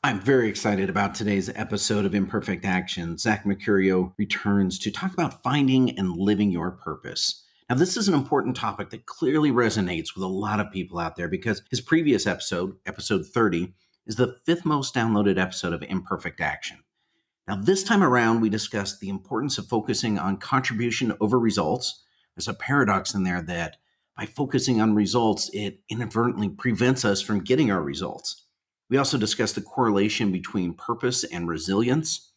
I'm very excited about today's episode of Imperfect Action. Zach Mercurio returns to talk about finding and living your purpose. Now, this is an important topic that clearly resonates with a lot of people out there because his previous episode, episode 30, is the fifth most downloaded episode of Imperfect Action. Now, this time around, we discussed the importance of focusing on contribution over results. There's a paradox in there that by focusing on results, it inadvertently prevents us from getting our results. We also discussed the correlation between purpose and resilience,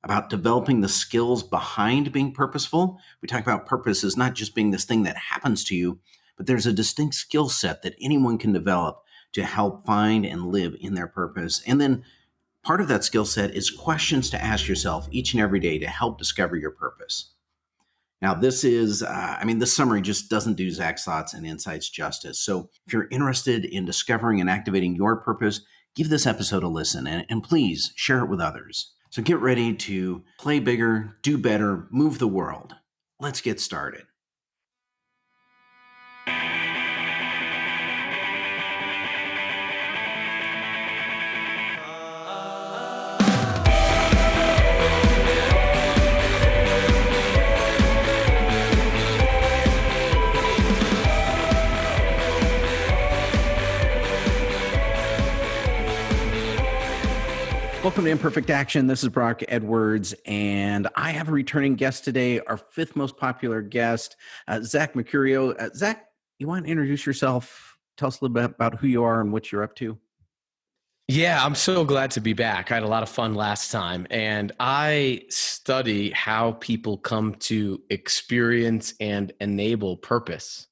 about developing the skills behind being purposeful. We talk about purpose as not just being this thing that happens to you, but there's a distinct skill set that anyone can develop to help find and live in their purpose. And then part of that skill set is questions to ask yourself each and every day to help discover your purpose. Now, this summary just doesn't do Zach's thoughts and insights justice. So if you're interested in discovering and activating your purpose, give this episode a listen and please share it with others. So get ready to play bigger, do better, move the world. Let's get started. Welcome to Imperfect Action. This is Brock Edwards, and I have a returning guest today, our fifth most popular guest, Zach Mercurio. Zach, you want to introduce yourself? Tell us a little bit about who you are and what you're up to. Yeah, I'm so glad to be back. I had a lot of fun last time, and I study how people come to experience and enable purpose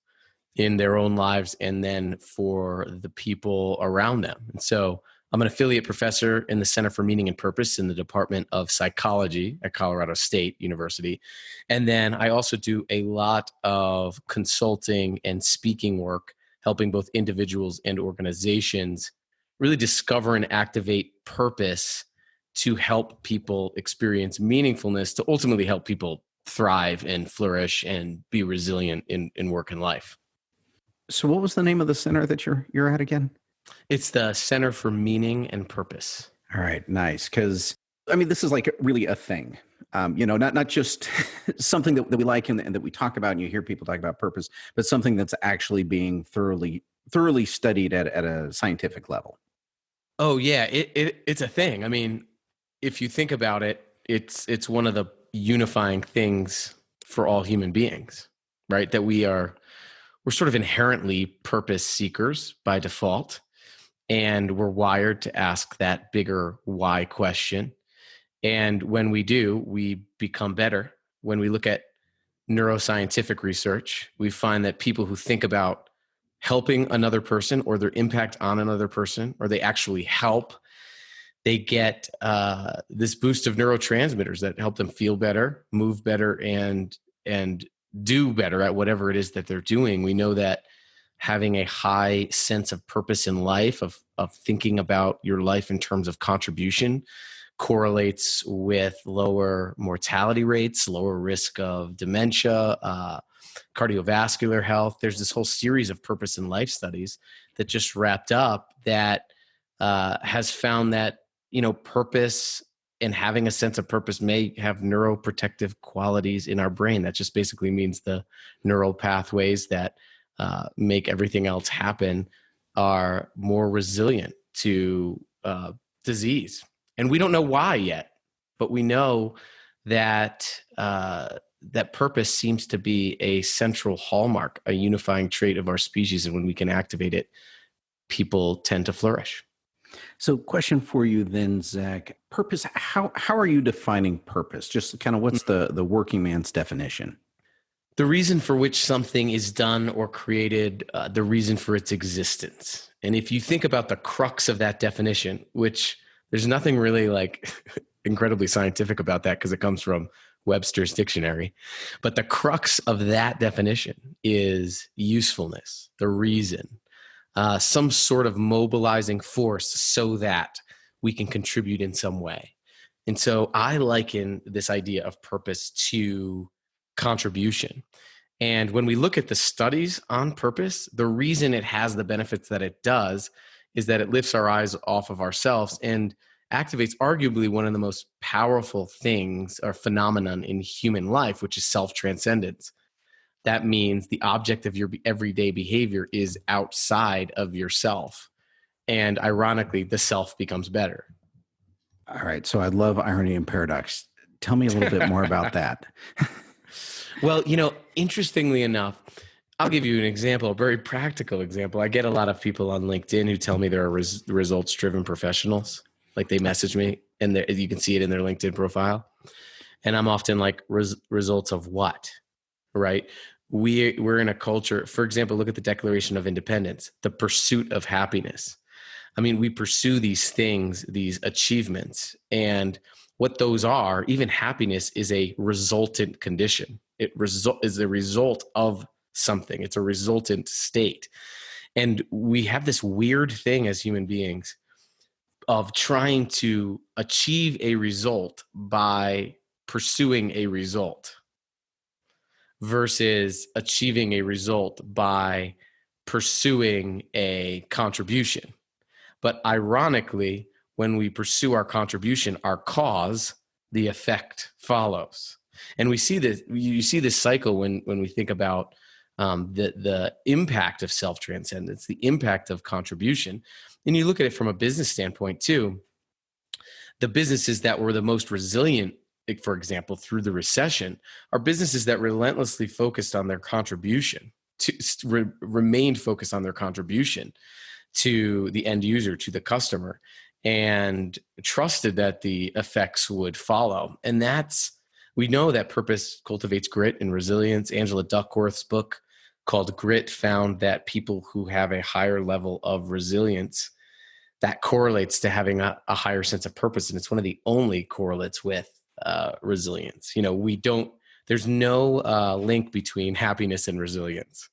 in their own lives and then for the people around them. And so I'm an affiliate professor in the Center for Meaning and Purpose in the Department of Psychology at Colorado State University. And then I also do a lot of consulting and speaking work, helping both individuals and organizations really discover and activate purpose to help people experience meaningfulness, to ultimately help people thrive and flourish and be resilient in work and life. So what was the name of the center that you're at again? It's the Center for Meaning and Purpose. All right, nice. Because this is like really a thing. Not just something that we like and that we talk about, and you hear people talk about purpose, but something that's actually being thoroughly studied at a scientific level. Oh yeah, it's a thing. I mean, if you think about it, it's one of the unifying things for all human beings, right? That we're sort of inherently purpose seekers by default. And we're wired to ask that bigger why question. And when we do, we become better. When we look at neuroscientific research, we find that people who think about helping another person or their impact on another person, or they actually help, they get this boost of neurotransmitters that help them feel better, move better, and do better at whatever it is that they're doing. We know that having a high sense of purpose in life, of thinking about your life in terms of contribution, correlates with lower mortality rates, lower risk of dementia, cardiovascular health. There's this whole series of purpose in life studies that just wrapped up that has found that, purpose and having a sense of purpose may have neuroprotective qualities in our brain. That just basically means the neural pathways that make everything else happen are more resilient to disease. And we don't know why yet, but we know that that purpose seems to be a central hallmark, a unifying trait of our species. And when we can activate it, people tend to flourish. So question for you then, Zach, purpose, how are you defining purpose? Just kind of what's the working man's definition? The reason for which something is done or created, the reason for its existence. And if you think about the crux of that definition, which there's nothing really like incredibly scientific about that because it comes from Webster's dictionary, but the crux of that definition is usefulness, the reason, some sort of mobilizing force so that we can contribute in some way. And so I liken this idea of purpose to contribution. And when we look at the studies on purpose, the reason it has the benefits that it does is that it lifts our eyes off of ourselves and activates arguably one of the most powerful things or phenomenon in human life, which is self-transcendence. That means the object of your everyday behavior is outside of yourself. And ironically, the self becomes better. All right. So I love irony and paradox. Tell me a little bit more about that. Well, interestingly enough, I'll give you an example, a very practical example. I get a lot of people on LinkedIn who tell me they're results driven professionals. Like they message me and you can see it in their LinkedIn profile. And I'm often like, results of what? Right? We're in a culture, for example, look at the Declaration of Independence, the pursuit of happiness. I mean, we pursue these things, these achievements, and what those are, even happiness is a resultant condition. It is a result of something. It's a resultant state. And we have this weird thing as human beings of trying to achieve a result by pursuing a result versus achieving a result by pursuing a contribution. But ironically, when we pursue our contribution, our cause, the effect follows. And we see this, you see this cycle when we think about the impact of self-transcendence, the impact of contribution. And you look at it from a business standpoint too. The businesses that were the most resilient, like for example, through the recession, are businesses that relentlessly focused on their contribution, remained focused on their contribution to the end user, to the customer, and trusted that the effects would follow. And we know that purpose cultivates grit and resilience. Angela Duckworth's book called Grit found that people who have a higher level of resilience, that correlates to having a higher sense of purpose. And it's one of the only correlates with resilience. There's no link between happiness and resilience.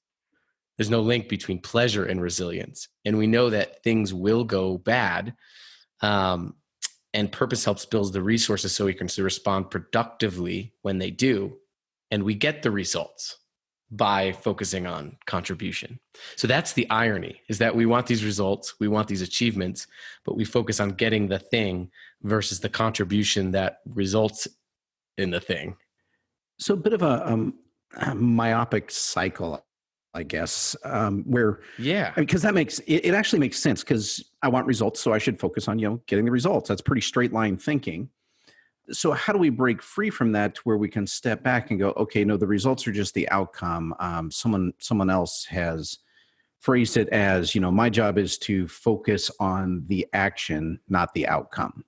There's no link between pleasure and resilience. And we know that things will go bad. And purpose helps build the resources so we can respond productively when they do. And we get the results by focusing on contribution. So that's the irony, is that we want these results, we want these achievements, but we focus on getting the thing versus the contribution that results in the thing. So a bit of a myopic cycle, I guess, where, because that makes it actually makes sense, because I want results, so I should focus on getting the results. That's pretty straight line thinking. So how do we break free from that to where we can step back and go, okay, no, the results are just the outcome. Someone else has phrased it as, my job is to focus on the action, not the outcome.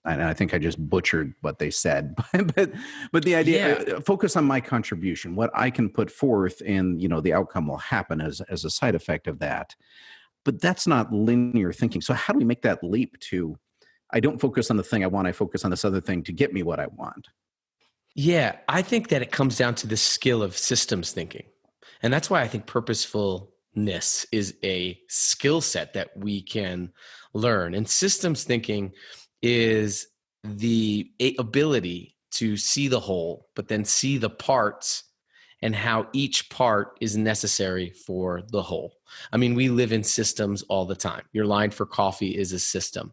And I think I just butchered what they said, but the idea, focus on my contribution, what I can put forth, and the outcome will happen as a side effect of that. But that's not linear thinking. So how do we make that leap to, I don't focus on the thing I want, I focus on this other thing to get me what I want? Yeah, I think that it comes down to the skill of systems thinking. And that's why I think purposefulness is a skill set that we can learn. And systems thinking is the ability to see the whole, but then see the parts and how each part is necessary for the whole. I mean, we live in systems all the time. Your line for coffee is a system.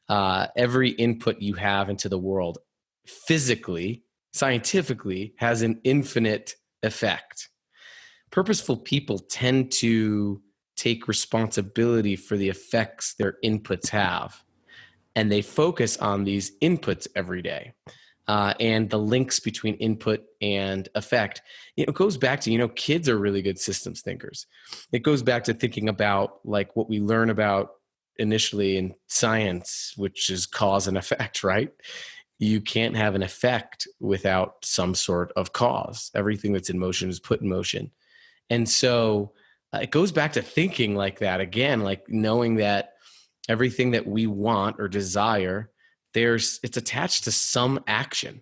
Every input you have into the world physically, scientifically, has an infinite effect. Purposeful people tend to take responsibility for the effects their inputs have, and they focus on these inputs every day. And the links between input and effect, it goes back to, kids are really good systems thinkers. It goes back to thinking about like what we learn about initially in science, which is cause and effect, right? You can't have an effect without some sort of cause. Everything that's in motion is put in motion. And so it goes back to thinking like that again, like knowing that everything that we want or desire, it's attached to some action.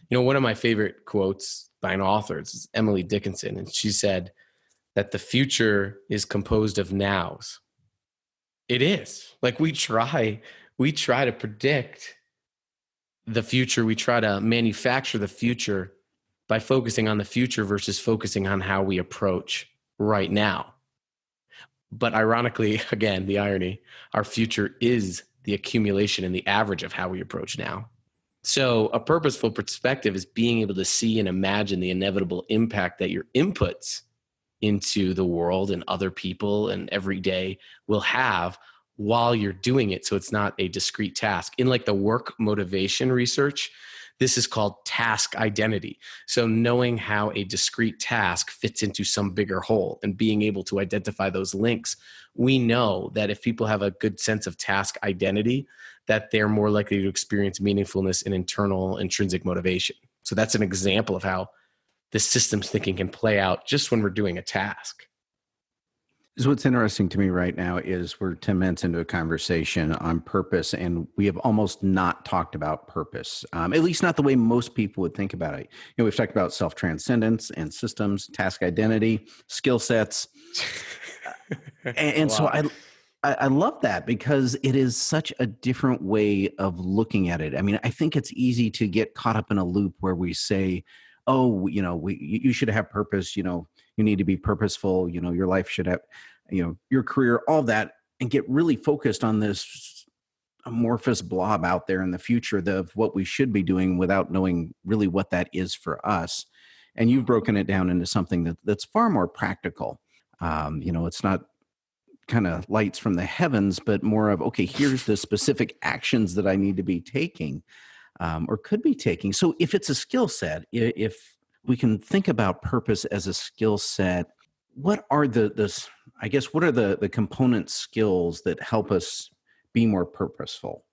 One of my favorite quotes by an author is Emily Dickinson, and she said that the future is composed of nows. It is. Like we try to predict the future. We try to manufacture the future by focusing on the future versus focusing on how we approach right now. But ironically, again, the irony, our future is the accumulation and the average of how we approach now. So a purposeful perspective is being able to see and imagine the inevitable impact that your inputs into the world and other people and every day will have while you're doing it. So it's not a discrete task. In like the work motivation research, this is called task identity. So knowing how a discrete task fits into some bigger whole and being able to identify those links, we know that if people have a good sense of task identity, that they're more likely to experience meaningfulness and internal intrinsic motivation. So that's an example of how this systems thinking can play out just when we're doing a task. So what's interesting to me right now is we're 10 minutes into a conversation on purpose, and we have almost not talked about purpose, at least not the way most people would think about it. We've talked about self-transcendence and systems, task identity, skill sets. And so I love that because it is such a different way of looking at it. I mean, I think it's easy to get caught up in a loop where we say, oh, you should have purpose, you need to be purposeful, your life should have, your career, all that, and get really focused on this amorphous blob out there in the future of what we should be doing without knowing really what that is for us. And you've broken it down into something that's far more practical. It's not kind of lights from the heavens, but more of, okay, here's the specific actions that I need to be taking or could be taking. So if it's a skill set, if we can think about purpose as a skill set, what are what are the component skills that help us be more purposeful?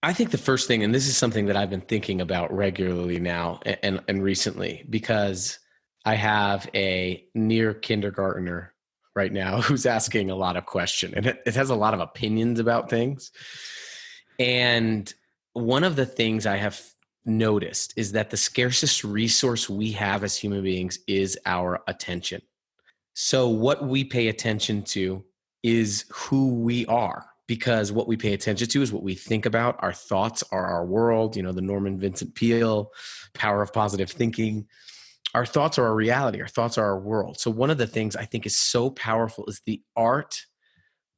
I think the first thing, and this is something that I've been thinking about regularly now and recently, because I have a near kindergartner right now who's asking a lot of questions, and it has a lot of opinions about things. And one of the things I have noticed is that the scarcest resource we have as human beings is our attention. So what we pay attention to is who we are, because what we pay attention to is what we think about. Our thoughts are our world, the Norman Vincent Peale power of positive thinking. Our thoughts are our reality. Our thoughts are our world. So one of the things I think is so powerful is the art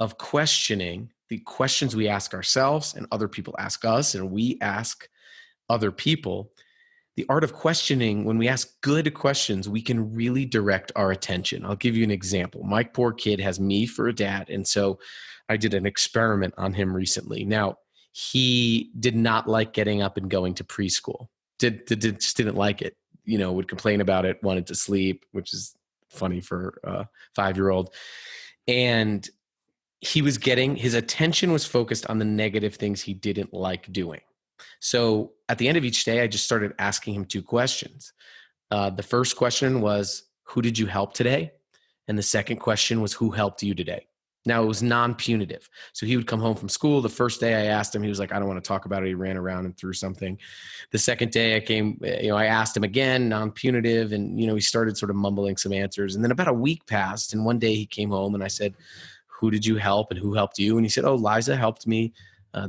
of questioning the questions we ask ourselves and other people ask us and we ask other people. The art of questioning, when we ask good questions, we can really direct our attention. I'll give you an example. My poor kid has me for a dad. And so I did an experiment on him recently. Now, he did not like getting up and going to preschool. Just didn't like it. Would complain about it, wanted to sleep, which is funny for a 5-year-old. And his attention was focused on the negative things he didn't like doing. So at the end of each day, I just started asking him 2 questions. The first question was, who did you help today? And the second question was, who helped you today? Now, it was non-punitive. So he would come home from school. The first day I asked him, he was like, I don't want to talk about it. He ran around and threw something. The second day I asked him again, non-punitive. And, he started sort of mumbling some answers. And then about a week passed. And one day he came home and I said, who did you help and who helped you? And he said, oh, Liza helped me.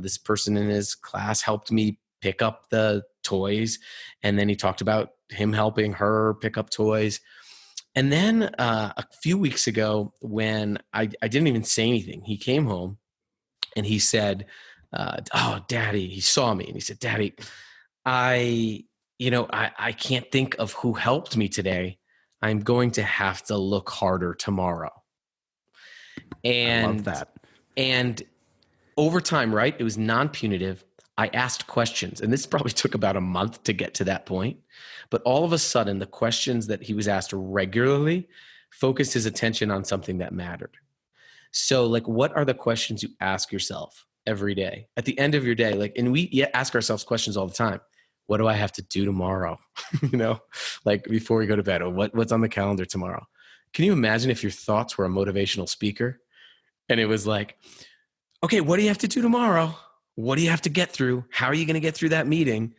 This person in his class helped me pick up the toys. And then he talked about him helping her pick up toys. And then a few weeks ago, when I didn't even say anything, he came home and he said, oh, Daddy, he saw me and he said, Daddy, I can't think of who helped me today. I'm going to have to look harder tomorrow. And I love that. And over time, right, it was non-punitive. I asked questions, and this probably took about a month to get to that point. But all of a sudden, the questions that he was asked regularly focused his attention on something that mattered. So, what are the questions you ask yourself every day? At the end of your day, and we ask ourselves questions all the time. What do I have to do tomorrow? Before we go to bed, or what's on the calendar tomorrow? Can you imagine if your thoughts were a motivational speaker? And it was like, okay, what do you have to do tomorrow? What do you have to get through? How are you going to get through that meeting?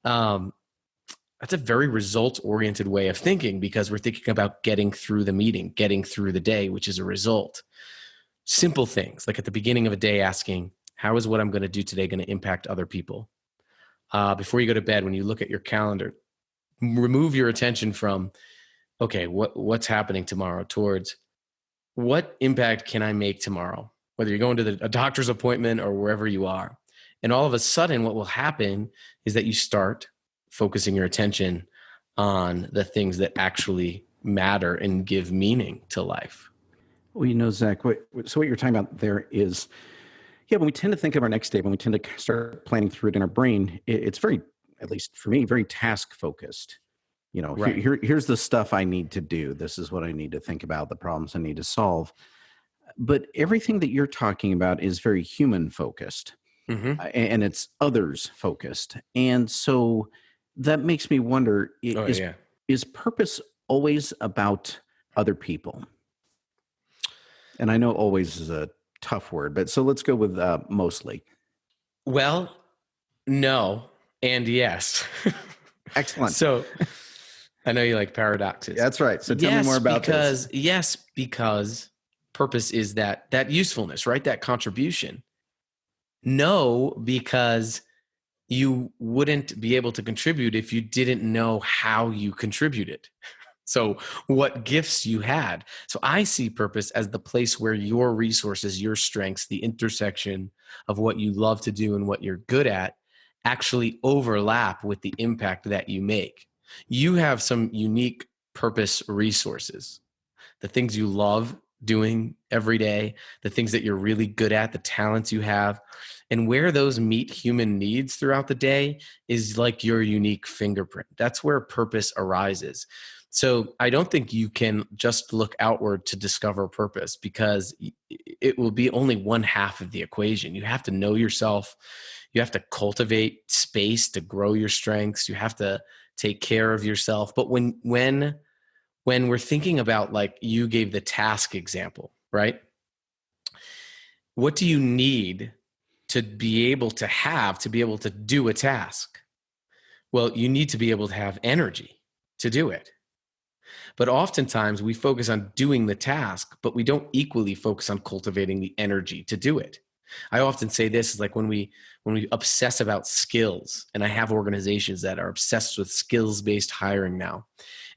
That's a very results-oriented way of thinking, because we're thinking about getting through the meeting, getting through the day, which is a result. Simple things, like at the beginning of a day asking, how is what I'm going to do today going to impact other people? Before you go to bed, when you look at your calendar, remove your attention from, okay, what's happening tomorrow, towards what impact can I make tomorrow? whether you're going to a doctor's appointment or wherever you are. And all of a sudden, what will happen is that you start focusing your attention on the things that actually matter and give meaning to life. Well, Zach, so what you're talking about there is, yeah, when we tend to think of our next day, when we tend to start planning through it in our brain, it's very, at least for me, very task focused. Right. Here's the stuff I need to do. This is what I need to think about, the problems I need to solve. But everything that you're talking about is very human focused, Mm-hmm. and it's others focused. And so that makes me wonder, Oh, yeah. is purpose always about other people? And I know always is a tough word, but so let's go with mostly. Well, no and yes. Excellent. So I know you like paradoxes. That's right. So tell me more about this. Yes, because purpose is that usefulness, right? That contribution. No, because you wouldn't be able to contribute if you didn't know how you contributed. So what gifts you had. So I see purpose as the place where your resources, your strengths, the intersection of what you love to do and what you're good at actually overlap with the impact that you make. You have some unique purpose resources, the things you love doing every day, the things that you're really good at, the talents you have. And where those meet human needs throughout the day is like your unique fingerprint. That's where purpose arises. So I don't think you can just look outward to discover purpose, because it will be only one half of the equation. You have to know yourself. You have to cultivate space to grow your strengths. You have to take care of yourself. But when we're thinking about, like you gave the task example, right? What do you need to be able to do a task? Well, you need to be able to have energy to do it. But oftentimes we focus on doing the task, but we don't equally focus on cultivating the energy to do it. I often say this is like when we obsess about skills, and I have organizations that are obsessed with skills-based hiring now.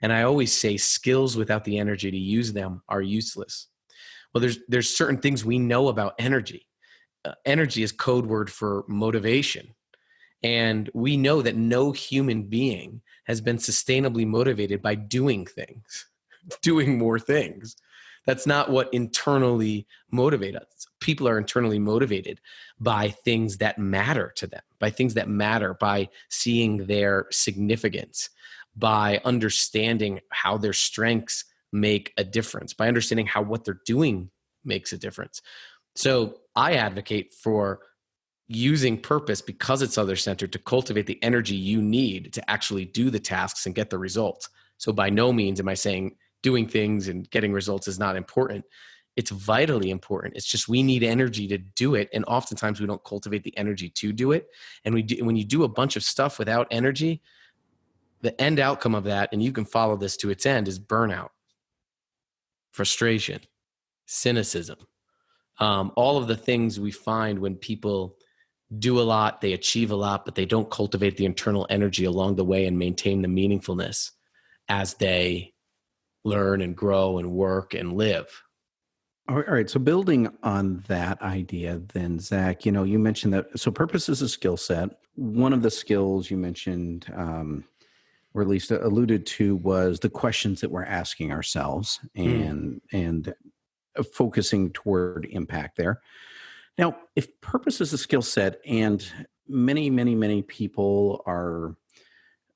And I always say skills without the energy to use them are useless. Well, there's certain things we know about energy. Energy is code word for motivation. And we know that no human being has been sustainably motivated by doing things, doing more things. That's not what internally motivates us. People are internally motivated by things that matter to them, by things that matter, by seeing their significance, by understanding how their strengths make a difference, by understanding how what they're doing makes a difference. So I advocate for using purpose, because it's other centered, to cultivate the energy you need to actually do the tasks and get the results. So by no means am I saying doing things and getting results is not important. It's vitally important. It's just we need energy to do it. And oftentimes we don't cultivate the energy to do it. And when you do a bunch of stuff without energy, the end outcome of that, and you can follow this to its end, is burnout, frustration, cynicism. All of the things we find when people do a lot, they achieve a lot, but they don't cultivate the internal energy along the way and maintain the meaningfulness as they learn and grow and work and live. All right. So building on that idea, then, Zach, you mentioned that. So purpose is a skill set. One of the skills you mentioned, or at least alluded to, was the questions that we're asking ourselves and focusing toward impact there. Now, if purpose is a skill set, and many, many, many people are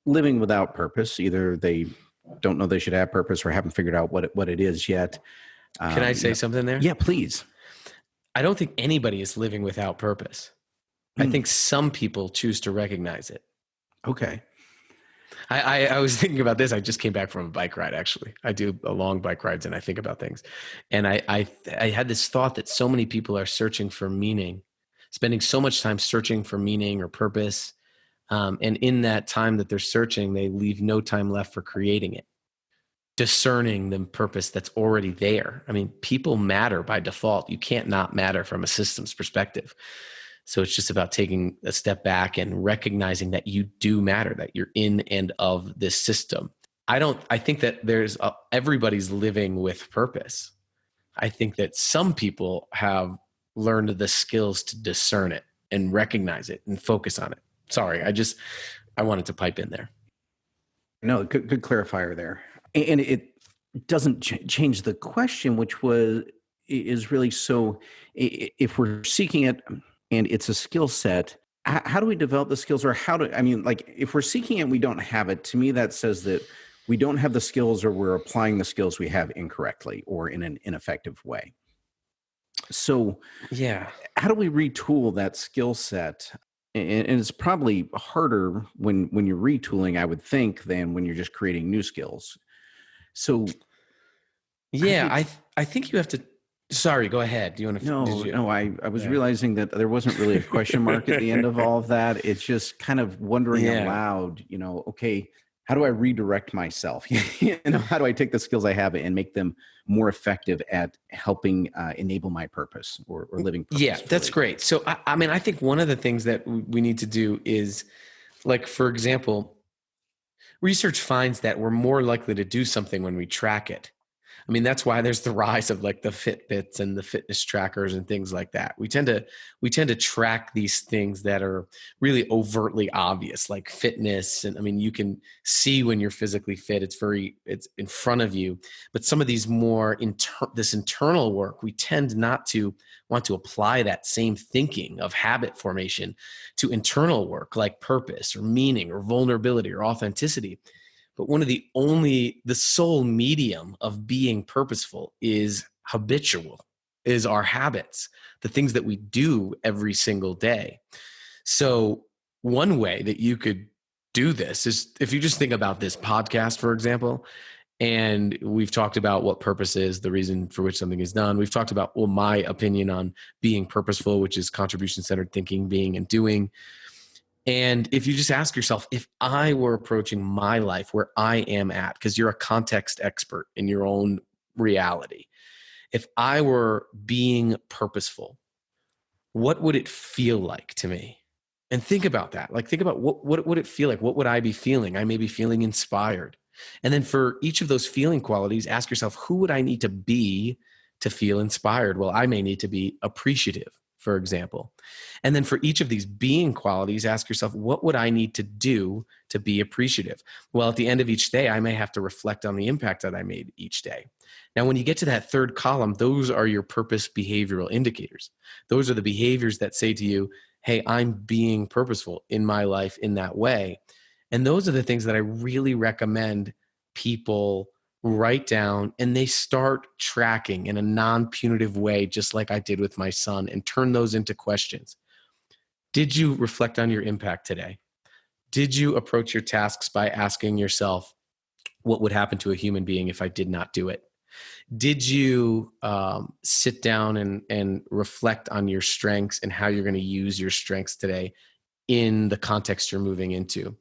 living without purpose, either they don't know they should have purpose or haven't figured out what it is yet. Can I say something there? Yeah, please. I don't think anybody is living without purpose. I think some people choose to recognize it. Okay. I was thinking about this. I just came back from a bike ride, actually. I do long bike rides and I think about things. And I had this thought that so many people are searching for meaning, spending so much time searching for meaning or purpose. And in that time that they're searching, they leave no time left for creating it, discerning the purpose that's already there. I mean, people matter by default. You can't not matter from a systems perspective. So it's just about taking a step back and recognizing that you do matter, that you're in and of this system. I think that everybody's living with purpose. I think that some people have learned the skills to discern it and recognize it and focus on it. Sorry, I wanted to pipe in there. No, good clarifier there. And it doesn't change the question, which is really, so if we're seeking it and it's a skill set, how do we develop the skills? Or like if we're seeking it and we don't have it, to me that says that we don't have the skills, or we're applying the skills we have incorrectly or in an ineffective way. So Yeah. how do we retool that skill set? And it's probably harder when you're retooling, I would think, than when you're just creating new skills. So yeah, I think you have to. Sorry, go ahead. Do you want to? No, I was realizing that there wasn't really a question mark at the end of all of that. It's just kind of wondering aloud, okay, how do I redirect myself? How do I take the skills I have and make them more effective at helping enable my purpose or living purpose? Yeah, that's great. So, I think one of the things that we need to do is, like, for example, research finds that we're more likely to do something when we track it. I mean, that's why there's the rise of like the Fitbits and the fitness trackers and things like that. We tend to track these things that are really overtly obvious, like fitness. And I mean, you can see when you're physically fit, it's in front of you. But some of these more this internal work, we tend not to want to apply that same thinking of habit formation to internal work like purpose or meaning or vulnerability or authenticity. But the sole medium of being purposeful is habitual, is our habits, the things that we do every single day. So one way that you could do this is if you just think about this podcast, for example, and we've talked about what purpose is, the reason for which something is done. We've talked about, my opinion on being purposeful, which is contribution-centered thinking, being, and doing. And if you just ask yourself, if I were approaching my life where I am at, because you're a context expert in your own reality, if I were being purposeful, what would it feel like to me? And think about that. Like, think about what would it feel like? What would I be feeling? I may be feeling inspired. And then for each of those feeling qualities, ask yourself, who would I need to be to feel inspired? Well, I may need to be appreciative, for example. And then for each of these being qualities, ask yourself, what would I need to do to be appreciative? Well, at the end of each day, I may have to reflect on the impact that I made each day. Now, when you get to that third column, those are your purpose behavioral indicators. Those are the behaviors that say to you, hey, I'm being purposeful in my life in that way. And those are the things that I really recommend people write down and they start tracking in a non-punitive way, just like I did with my son, and turn those into questions. Did you reflect on your impact today? Did you approach your tasks by asking yourself, what would happen to a human being if I did not do it? Did you sit down and reflect on your strengths and how you're going to use your strengths today in the context you're moving into?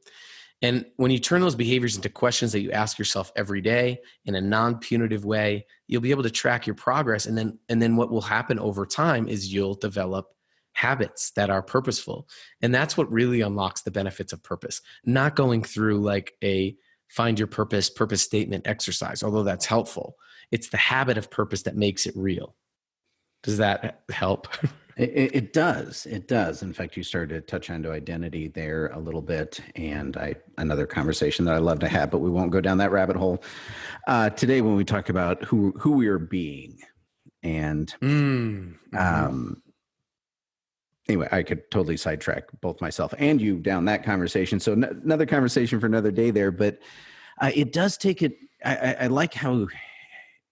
And when you turn those behaviors into questions that you ask yourself every day in a non-punitive way, you'll be able to track your progress. And then what will happen over time is you'll develop habits that are purposeful. And that's what really unlocks the benefits of purpose. Not going through like a find your purpose statement exercise, although that's helpful. It's the habit of purpose that makes it real. Does that help? It does. It does. In fact, you started to touch onto identity there a little bit, and another conversation that I love to have, but we won't go down that rabbit hole today when we talk about who we are being. And anyway, I could totally sidetrack both myself and you down that conversation. So another conversation for another day there. But it does take it. I like how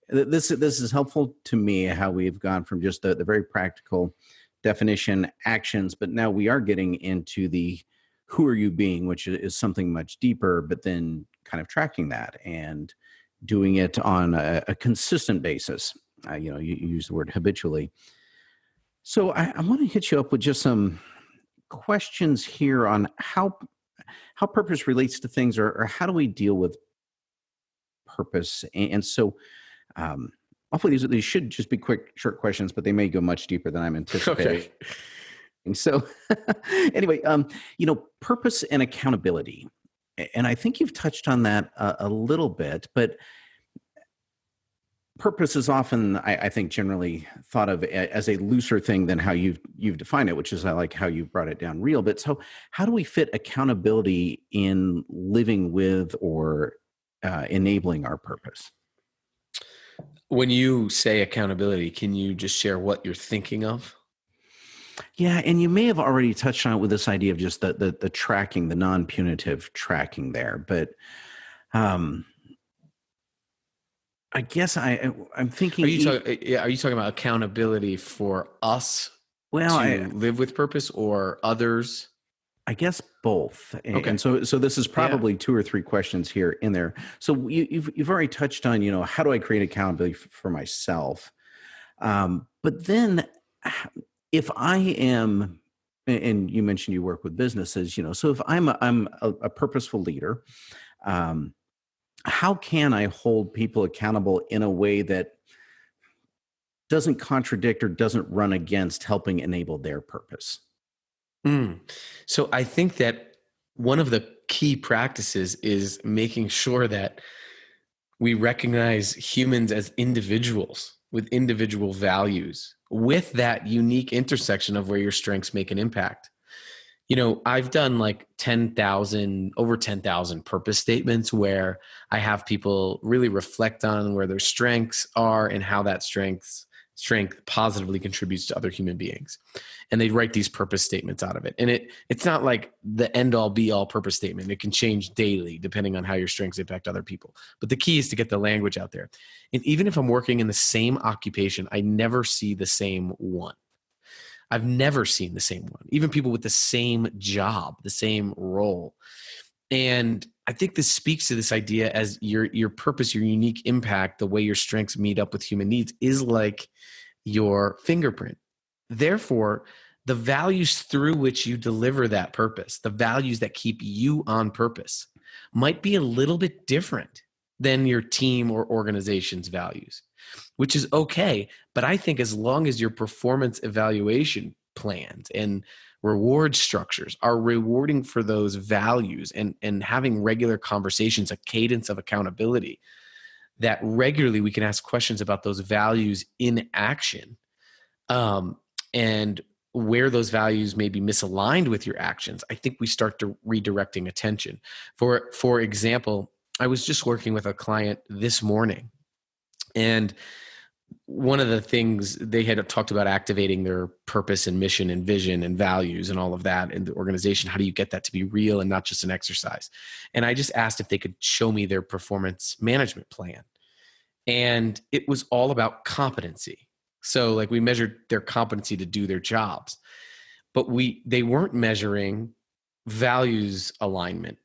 this is helpful to me, how we've gone from just the very practical definition actions, but now we are getting into the who are you being, which is something much deeper, but then kind of tracking that and doing it on a consistent basis. You use the word habitually. So I want to hit you up with just some questions here on how purpose relates to things, or how do we deal with purpose. And so hopefully these should just be quick, short questions, but they may go much deeper than I'm anticipating. Okay. So anyway, purpose and accountability. And I think you've touched on that a little bit, but purpose is often, I think, generally thought of as a looser thing than how you've defined it, which is I like how you brought it down real. But so, how do we fit accountability in living with or enabling our purpose? When you say accountability, can you just share what you're thinking of? Yeah, and you may have already touched on it with this idea of just the tracking, the non-punitive tracking there. But um, I guess I'm Are thinking, you talking? Yeah, are you talking about accountability for us well, to live with purpose or others? I guess both. And Okay. so this is Yeah. probably two or three questions here in there. So you've already touched on, how do I create accountability for myself? But then if I am, and you mentioned you work with businesses, so if I'm a purposeful leader, um, how can I hold people accountable in a way that doesn't contradict or doesn't run against helping enable their purpose? Mm. So I think that one of the key practices is making sure that we recognize humans as individuals with individual values, with that unique intersection of where your strengths make an impact. I've done like over 10,000 purpose statements where I have people really reflect on where their strengths are and how that strength positively contributes to other human beings. And they write these purpose statements out of it. And it's not like the end all be all purpose statement. It can change daily depending on how your strengths impact other people. But the key is to get the language out there. And even if I'm working in the same occupation, I never see the same one. I've never seen the same one, even people with the same job, the same role. And I think this speaks to this idea as your purpose, your unique impact, the way your strengths meet up with human needs is like your fingerprint. Therefore, the values through which you deliver that purpose, the values that keep you on purpose, might be a little bit different than your team or organization's values, which is okay. But I think as long as your performance evaluation plans and reward structures are rewarding for those values and having regular conversations, a cadence of accountability, that regularly we can ask questions about those values in action, and where those values may be misaligned with your actions. I think we start to redirecting attention. For example, I was just working with a client this morning, and one of the things they had talked about activating their purpose and mission and vision and values and all of that in the organization. How do you get that to be real and not just an exercise? And I just asked if they could show me their performance management plan. And it was all about competency. So like we measured their competency to do their jobs, but they weren't measuring values alignment,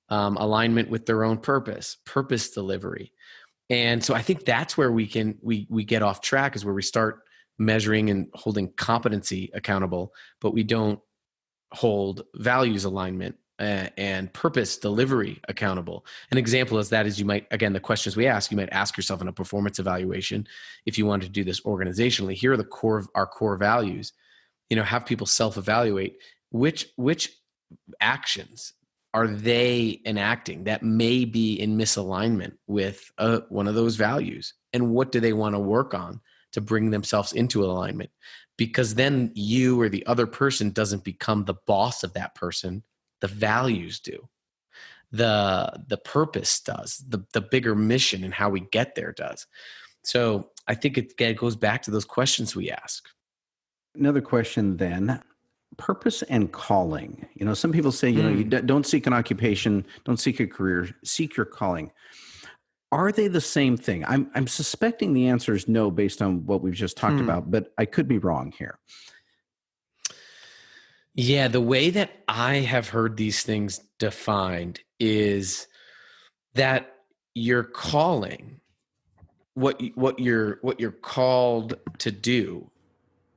alignment with their own purpose delivery. And so I think that's where we get off track, is where we start measuring and holding competency accountable, but we don't hold values alignment and purpose delivery accountable. An example is that is again, the questions we ask, you might ask yourself in a performance evaluation, if you want to do this organizationally, here are our core values. Have people self-evaluate which actions are they enacting that may be in misalignment with one of those values, and what do they want to work on to bring themselves into alignment? Because then you or the other person doesn't become the boss of that person. The values do. The purpose does. The bigger mission and how we get there does. So I think it goes back to those questions we ask. Another question then, purpose and calling. Some people say, you don't seek an occupation, don't seek a career, seek your calling. Are they the same thing? I'm suspecting the answer is no, based on what we've just talked about, but I could be wrong here. Yeah, the way that I have heard these things defined is that your calling, what you're called to do,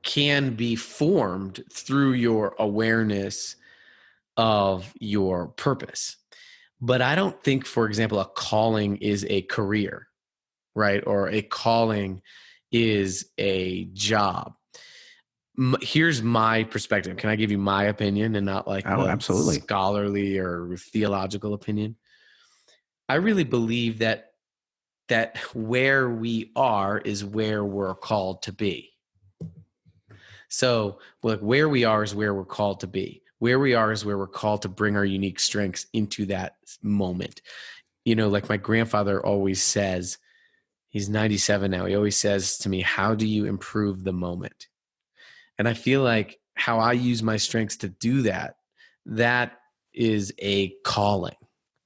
can be formed through your awareness of your purpose. But I don't think, for example, a calling is a career, right? Or a calling is a job. Here's my perspective. Can I give you my opinion and not like Oh, the absolutely. scholarly or theological opinion? I really believe that that where we are is where we're called to be. So like where we are is where we're called to be. Where we are is where we're called to bring our unique strengths into that moment. Like my grandfather always says, he's 97 now. He always says to me, how do you improve the moment? And I feel like how I use my strengths to do that, that is a calling.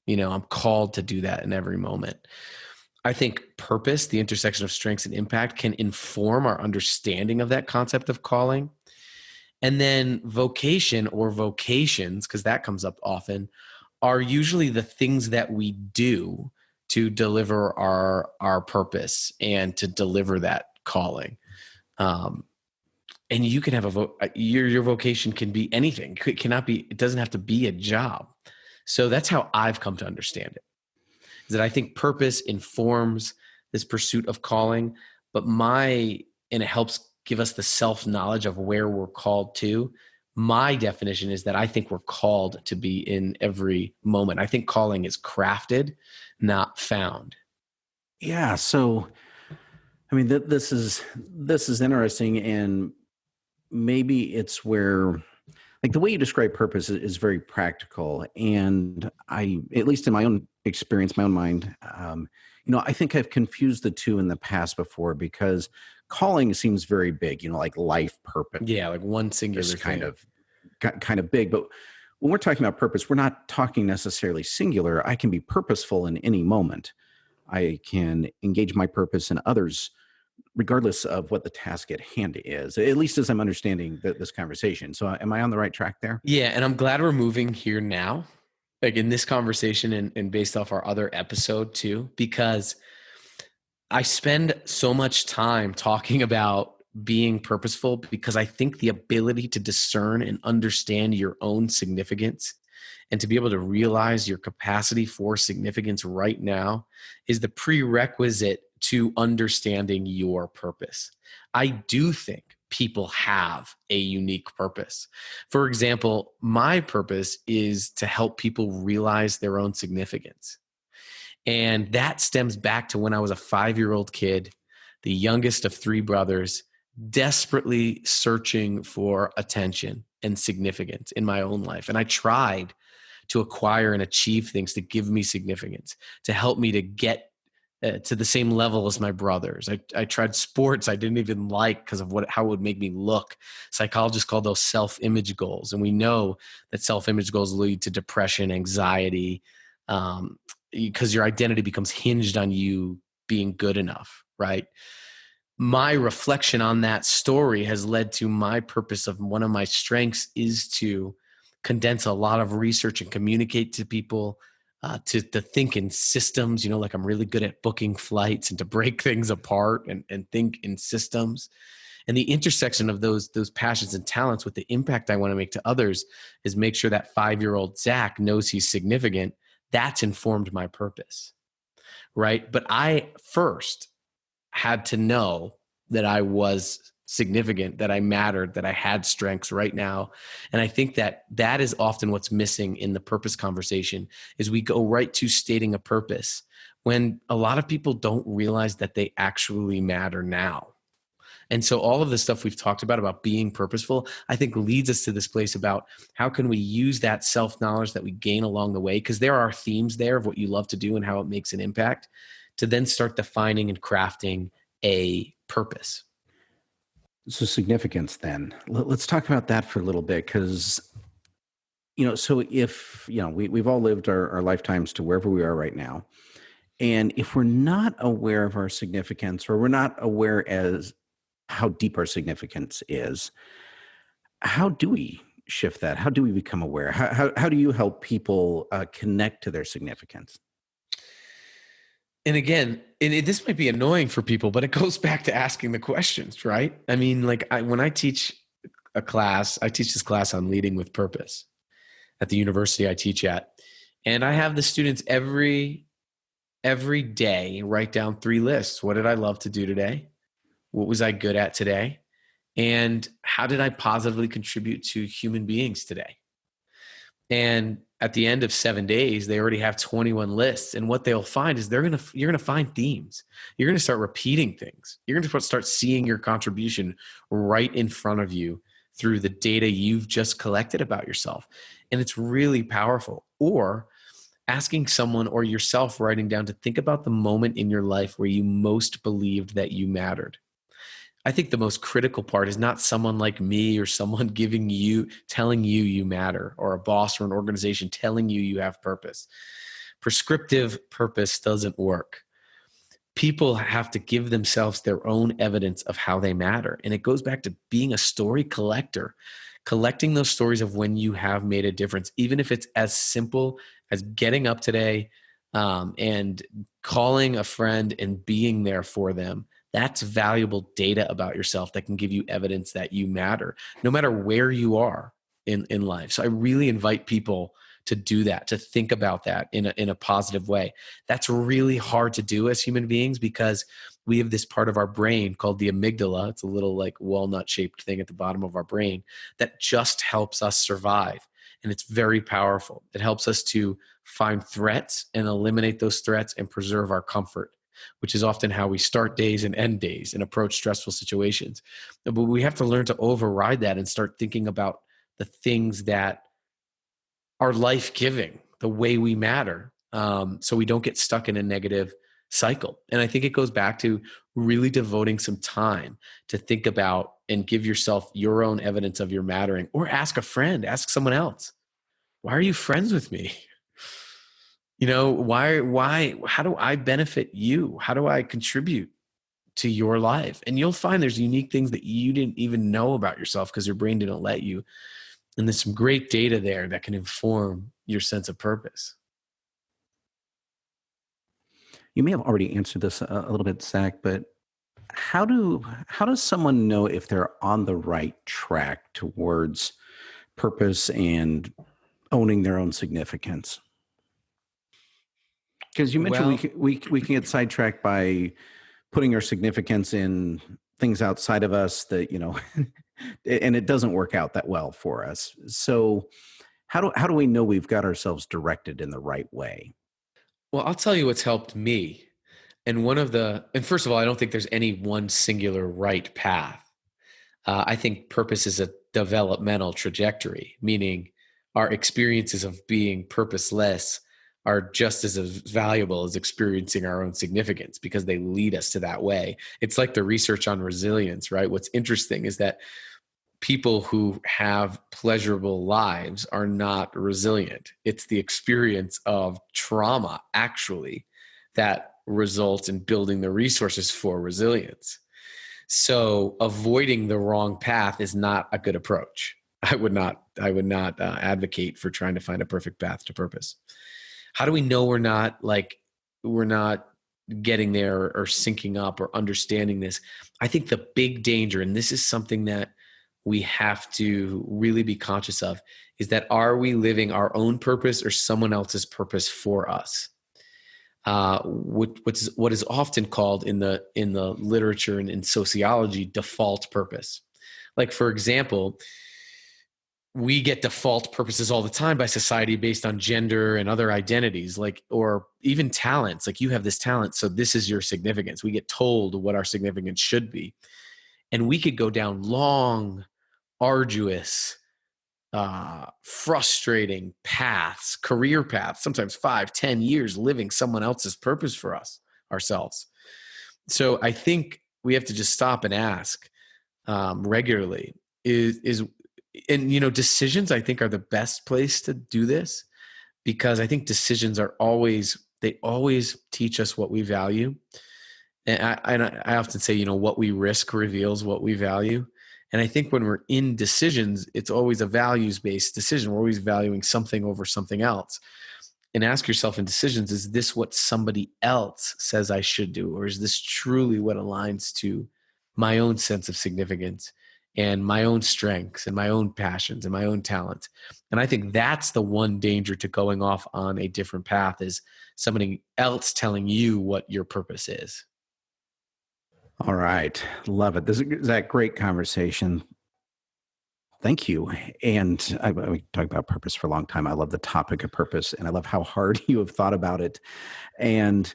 I'm called to do that in every moment. I think purpose, the intersection of strengths and impact, can inform our understanding of that concept of calling. And then vocation or vocations, because that comes up often, are usually the things that we do to deliver our purpose and to deliver that calling. And you can have your vocation can be anything. It doesn't have to be a job. So that's how I've come to understand it. Is that I think purpose informs this pursuit of calling, and it helps give us the self-knowledge of where we're called to. My definition is that I think we're called to be in every moment. I think calling is crafted, not found. Yeah. So, I mean, this is interesting, and maybe it's where, like, the way you describe purpose is very practical, and at least in my own experience, my own mind, I think I've confused the two in the past before, because calling seems very big, like life purpose. Yeah, like one singular kind thing. of kind of big. But when we're talking about purpose, we're not talking necessarily singular. I can be purposeful in any moment. I can engage my purpose in others, regardless of what the task at hand is, at least as I'm understanding this conversation. So am I on the right track there? Yeah, and I'm glad we're moving here now, like in this conversation and based off our other episode too, because I spend so much time talking about being purposeful because I think the ability to discern and understand your own significance and to be able to realize your capacity for significance right now is the prerequisite to understanding your purpose. I do think people have a unique purpose. For example, my purpose is to help people realize their own significance. And that stems back to when I was a 5-year-old kid, the youngest of 3 brothers, desperately searching for attention and significance in my own life. And I tried to acquire and achieve things to give me significance, to help me to get to the same level as my brothers. I tried sports I didn't even like because of how it would make me look. Psychologists call those self-image goals. And we know that self-image goals lead to depression, anxiety, because your identity becomes hinged on you being good enough, right? My reflection on that story has led to my purpose of one of my strengths is to condense a lot of research and communicate to people, to think in systems, like I'm really good at booking flights and to break things apart and think in systems. And the intersection of those passions and talents with the impact I want to make to others is make sure that 5-year-old Zach knows he's significant. That's informed my purpose, right? But I first had to know that I was significant, that I mattered, that I had strengths right now. And I think that is often what's missing in the purpose conversation is we go right to stating a purpose when a lot of people don't realize that they actually matter now. And so all of the stuff we've talked about being purposeful, I think leads us to this place about how can we use that self-knowledge that we gain along the way, because there are themes there of what you love to do and how it makes an impact, to then start defining and crafting a purpose. So significance then. Let's talk about that for a little bit, because, so if, we've all lived our lifetimes to wherever we are right now. And if we're not aware of our significance, or we're not aware as how deep our significance is, how do we shift that? How do we become aware? How do you help people connect to their significance? And again, this might be annoying for people, but it goes back to asking the questions, right? I mean, like when I teach a class, I teach this class on leading with purpose at the university I teach at. And I have the students every day write down 3 lists. What did I love to do today? What was I good at today? And how did I positively contribute to human beings today? And at the end of 7 days, they already have 21 lists. And what they'll find is you're going to find themes. You're going to start repeating things. You're going to start seeing your contribution right in front of you through the data you've just collected about yourself. And it's really powerful. Or asking someone or yourself, writing down to think about the moment in your life where you most believed that you mattered. I think the most critical part is not someone like me or someone telling you you matter, or a boss or an organization telling you you have purpose. Prescriptive purpose doesn't work. People have to give themselves their own evidence of how they matter. And it goes back to being a story collector, collecting those stories of when you have made a difference, even if it's as simple as getting up today and calling a friend and being there for them. That's valuable data about yourself that can give you evidence that you matter, no matter where you are in life. So I really invite people to do that, to think about that in a positive way. That's really hard to do as human beings because we have this part of our brain called the amygdala. It's a little like walnut shaped thing at the bottom of our brain that just helps us survive. And it's very powerful. It helps us to find threats and eliminate those threats and preserve our comfort, which is often how we start days and end days and approach stressful situations. But we have to learn to override that and start thinking about the things that are life-giving, the way we matter, so we don't get stuck in a negative cycle. And I think it goes back to really devoting some time to think about and give yourself your own evidence of your mattering, or ask a friend, ask someone else. Why are you friends with me? How do I benefit you? How do I contribute to your life? And you'll find there's unique things that you didn't even know about yourself because your brain didn't let you. And there's some great data there that can inform your sense of purpose. You may have already answered this a little bit, Zach, but how does someone know if they're on the right track towards purpose and owning their own significance? Because you mentioned Well, we can get sidetracked by putting our significance in things outside of us that, and it doesn't work out that well for us. So how do we know we've got ourselves directed in the right way? well, I'll tell you what's helped me. And first of all, I don't think there's any one singular right path. I think purpose is a developmental trajectory, meaning our experiences of being purposeless are just as valuable as experiencing our own significance because they lead us to that way. It's like the research on resilience, right? What's interesting is that people who have pleasurable lives are not resilient. It's the experience of trauma, actually, that results in building the resources for resilience. So avoiding the wrong path is not a good approach. I would not advocate for trying to find a perfect path to purpose. How do we know we're not getting there or syncing up or understanding this? I think the big danger, and this is something that we have to really be conscious of, is that are we living our own purpose or someone else's purpose for us? What is often called in the literature and in sociology default purpose. Like, for example, we get default purposes all the time by society based on gender and other identities, like, or even talents. Like, you have this talent, so this is your significance. We get told what our significance should be, and we could go down long, arduous, frustrating paths, career paths, sometimes 5, 10 years living someone else's purpose for ourselves. So I think we have to just stop and ask regularly decisions, I think, are the best place to do this, because I think decisions they always teach us what we value. And I often say, what we risk reveals what we value. And I think when we're in decisions, it's always a values-based decision. We're always valuing something over something else. And ask yourself in decisions, is this what somebody else says I should do? Or is this truly what aligns to my own sense of significance and my own strengths and my own passions and my own talents? And I think that's the one danger to going off on a different path, is somebody else telling you what your purpose is. All right. Love it. This is that great conversation. Thank you. And we talked about purpose for a long time. I love the topic of purpose, and I love how hard you have thought about it. And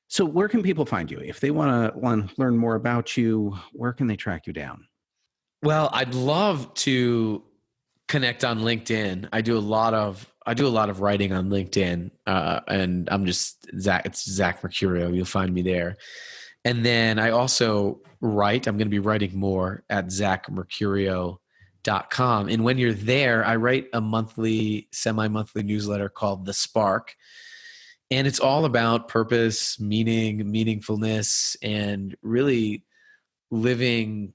so where can people find you? If they want to learn more about you, where can they track you down? Well, I'd love to connect on LinkedIn. I do a lot of writing on LinkedIn, and I'm just Zach. It's Zach Mercurio. You'll find me there. And then I also write. I'm going to be writing more at zachmercurio.com. And when you're there, I write a semi-monthly newsletter called The Spark. And it's all about purpose, meaning, meaningfulness, and really living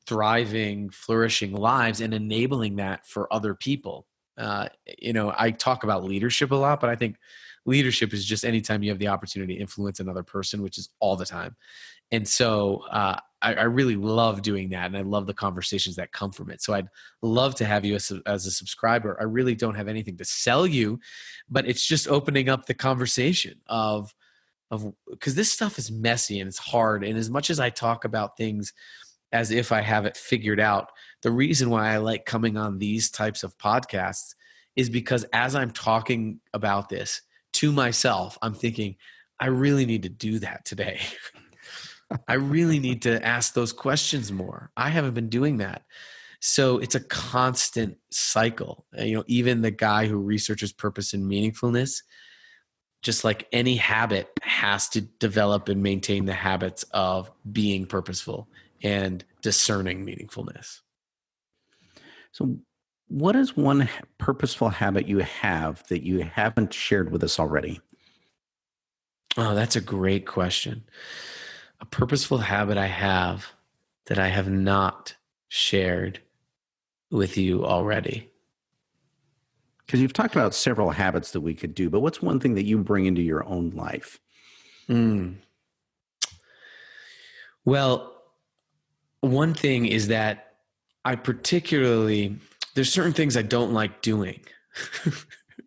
thriving, flourishing lives and enabling that for other people. I talk about leadership a lot, but I think leadership is just anytime you have the opportunity to influence another person, which is all the time. And so I really love doing that. And I love the conversations that come from it. So I'd love to have you as a subscriber. I really don't have anything to sell you, but it's just opening up the conversation of because this stuff is messy and it's hard. And as much as I talk about things as if I have it figured out, the reason why I like coming on these types of podcasts is because as I'm talking about this to myself, I'm thinking, I really need to do that today. I really need to ask those questions more. I haven't been doing that. So it's a constant cycle. Even the guy who researches purpose and meaningfulness, just like any habit, has to develop and maintain the habits of being purposeful and discerning meaningfulness. So what is one purposeful habit you have that you haven't shared with us already? Oh, that's a great question. A purposeful habit I have that I have not shared with you already. Because you've talked about several habits that we could do, but what's one thing that you bring into your own life? Well, one thing is that there's certain things I don't like doing,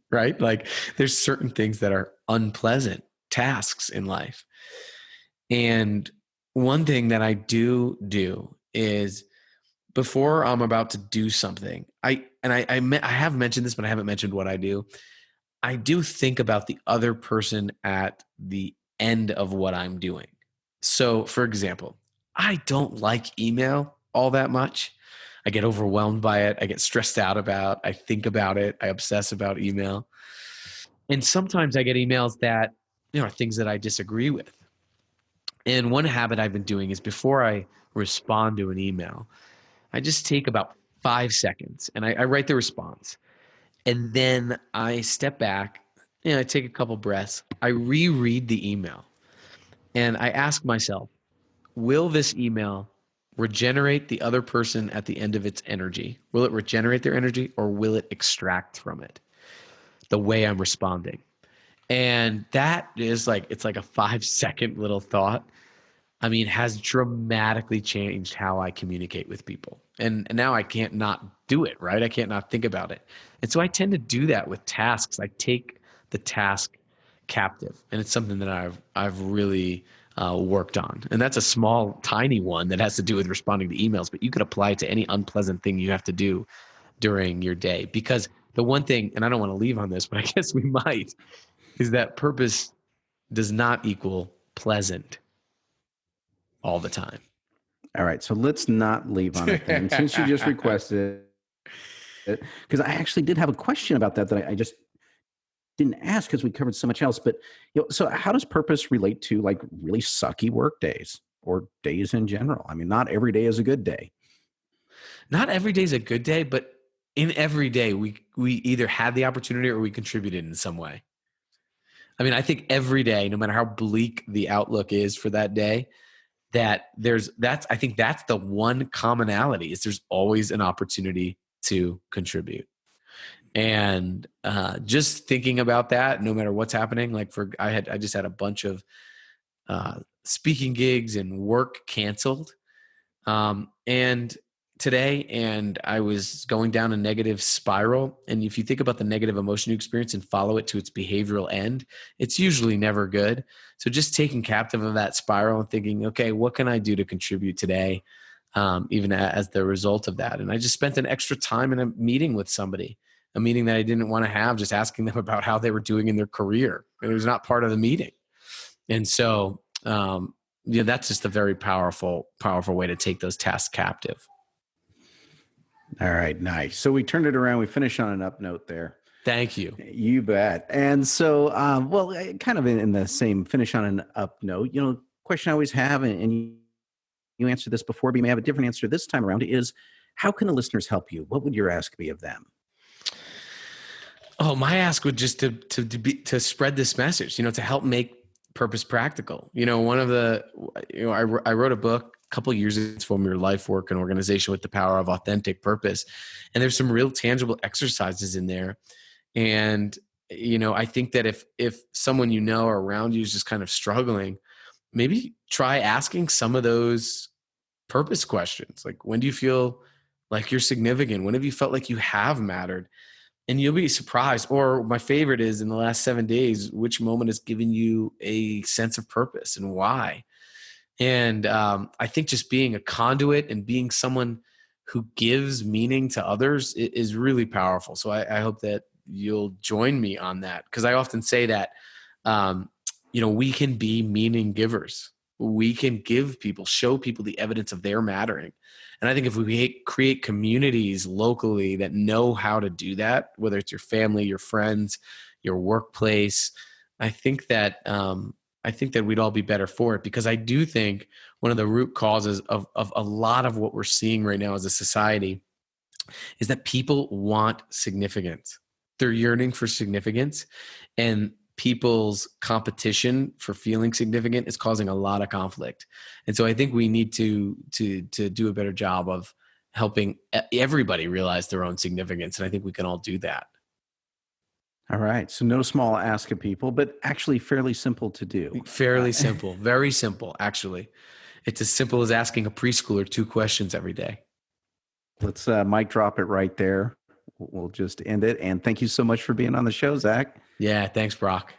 right? Like there's certain things that are unpleasant tasks in life. And one thing that I do is before I'm about to do something, I have mentioned this, but I haven't mentioned what I do. I do think about the other person at the end of what I'm doing. So, for example, I don't like email all that much. I get overwhelmed by it. I get stressed out about, I think about it. I obsess about email. And sometimes I get emails that, are things that I disagree with. And one habit I've been doing is before I respond to an email, I just take about 5 seconds and I write the response. And then I step back, I take a couple breaths. I reread the email and I ask myself, will this email regenerate the other person at the end of its energy? Will it regenerate their energy or will it extract from it the way I'm responding? And that is it's like a 5-second little thought. I mean, has dramatically changed how I communicate with people. And now I can't not do it, right? I can't not think about it. And so I tend to do that with tasks. I take the task captive, and it's something that I've really worked on. And that's a small, tiny one that has to do with responding to emails, but you could apply it to any unpleasant thing you have to do during your day. Because the one thing, and I don't want to leave on this, but I guess we might, is that purpose does not equal pleasant all the time. All right. So let's not leave on it then, since you just requested it. Because I actually did have a question about that I just didn't ask because we covered so much else. But so how does purpose relate to like really sucky work days or days in general? I mean, not every day is a good day. Not every day is a good day, but in every day we either had the opportunity or we contributed in some way. I mean, I think every day, no matter how bleak the outlook is for that day, I think that's the one commonality is there's always an opportunity to contribute. And just thinking about that, no matter what's happening, I just had a bunch of speaking gigs and work canceled. And today, and I was going down a negative spiral. And if you think about the negative emotion you experience and follow it to its behavioral end, it's usually never good. So just taking captive of that spiral and thinking, okay, what can I do to contribute today? even as the result of that. And I just spent an extra time in a meeting with somebody, a meeting that I didn't want to have, just asking them about how they were doing in their career. And it was not part of the meeting. And so, that's just a very powerful way to take those tasks captive. All right, nice. So we turned it around. We finished on an up note there. Thank you. You bet. And so, kind of in the same finish on an up note, question I always have, and you answered this before, but you may have a different answer this time around, is how can the listeners help you? What would your ask be of them? Oh, my ask would just to spread this message, to help make purpose practical. One of the, I wrote a book a couple of years ago from your life, work, and organization with the power of authentic purpose. And there's some real tangible exercises in there. And, I think that if someone around you is just kind of struggling, maybe try asking some of those purpose questions. Like, when do you feel like you're significant? When have you felt like you have mattered? And you'll be surprised. Or my favorite is, in the last 7 days, which moment has given you a sense of purpose and why? And I think just being a conduit and being someone who gives meaning to others is really powerful. So I hope that you'll join me on that, because I often say that, we can be meaning givers. We can show people the evidence of their mattering. And I think if we create communities locally that know how to do that, whether it's your family, your friends, your workplace, I think that we'd all be better for it, because I do think one of the root causes of a lot of what we're seeing right now as a society is that people want significance. They're yearning for significance, and people's competition for feeling significant is causing a lot of conflict. And so I think we need to do a better job of helping everybody realize their own significance. And I think we can all do that. All right. So no small ask of people, but actually fairly simple to do. Fairly simple, very simple, actually. It's as simple as asking a preschooler 2 questions every day. Let's mic drop it right there. We'll just end it. And thank you so much for being on the show, Zach. Yeah, thanks, Brock.